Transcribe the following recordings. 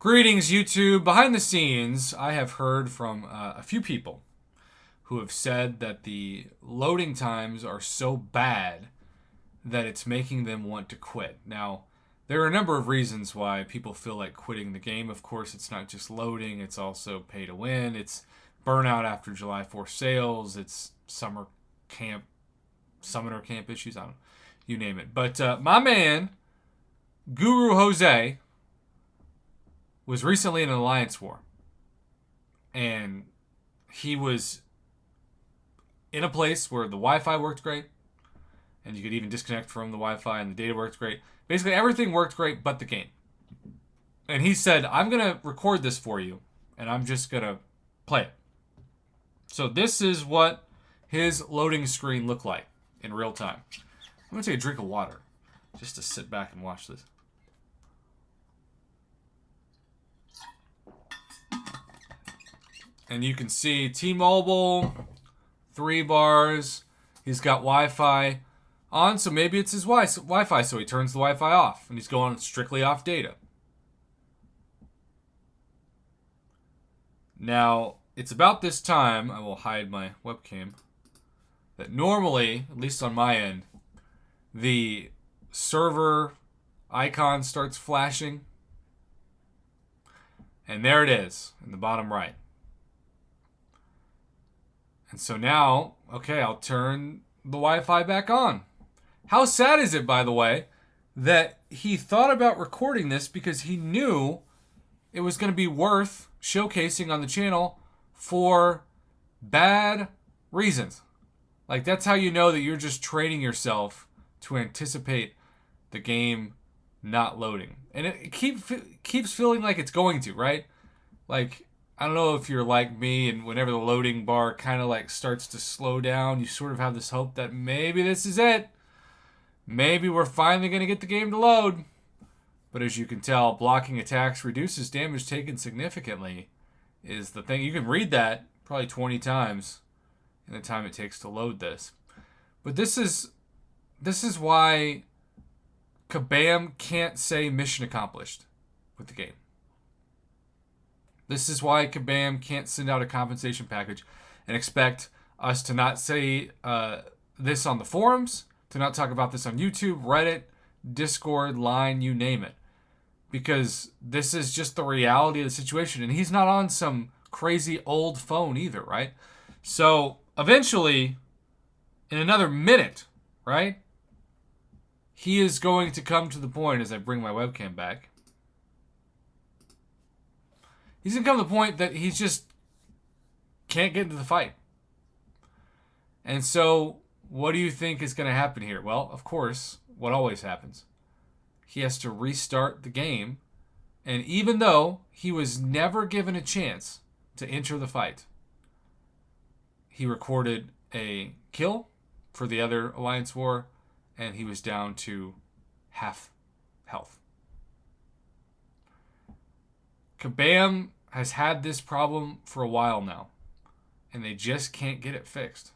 Greetings, YouTube. Behind the scenes, I have heard from a few people who have said that the loading times are so bad that it's making them want to quit. Now, there are a number of reasons why people feel like quitting the game. Of course, it's not just loading, it's also pay to win, it's burnout after July 4th sales, it's summoner camp issues, I don't know, you name it. But my man, Guru Jose, was recently in an alliance war. And he was in a place where the Wi-Fi worked great. And you could even disconnect from the Wi-Fi and the data worked great. Basically, everything worked great but the game. And he said, I'm going to record this for you. And I'm just going to play it. So this is what his loading screen looked like in real time. I'm going to take a drink of water just to sit back and watch this. And you can see T-Mobile, 3 bars. He's got Wi-Fi on, so maybe it's his Wi-Fi, so he turns the Wi-Fi off, and he's going strictly off data. Now, it's about this time, I will hide my webcam, that normally, at least on my end, the server icon starts flashing. And there it is, in the bottom right. And so now, okay, I'll turn the Wi-Fi back on. How sad is it, by the way, that he thought about recording this because he knew it was going to be worth showcasing on the channel for bad reasons. Like, that's how you know that you're just training yourself to anticipate the game not loading. And it keeps feeling like it's going to, right? Like, I don't know if you're like me, and whenever the loading bar kind of like starts to slow down, you sort of have this hope that maybe this is it. Maybe we're finally going to get the game to load. But as you can tell, blocking attacks reduces damage taken significantly is the thing. You can read that probably 20 times in the time it takes to load this. But this is why Kabam can't say mission accomplished with the game. This is why Kabam can't send out a compensation package and expect us to not say this on the forums, to not talk about this on YouTube, Reddit, Discord, Line, you name it. Because this is just the reality of the situation. And he's not on some crazy old phone either, right? So eventually, in another minute, right, he is going to come to the point, as I bring my webcam back, he's going to come to the point that he just can't get into the fight. And so, what do you think is going to happen here? Well, of course, what always happens. He has to restart the game. And even though he was never given a chance to enter the fight, he recorded a kill for the other Alliance War, and he was down to half health. Kabam has had this problem for a while now, and they just can't get it fixed.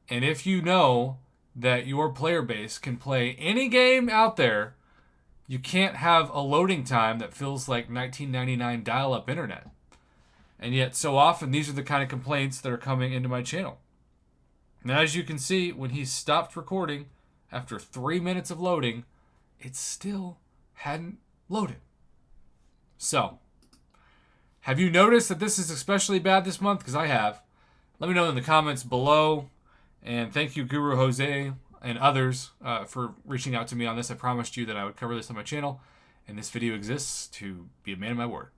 And if you know that your player base can play any game out there, you can't have a loading time that feels like 1999 dial-up internet. And yet, so often, these are the kind of complaints that are coming into my channel. And as you can see, when he stopped recording, after 3 minutes of loading, it still hadn't loaded. So, have you noticed that this is especially bad this month? Because I have. Let me know in the comments below. And thank you, Guru Jose and others, for reaching out to me on this. I promised you that I would cover this on my channel. And this video exists to be a man of my word.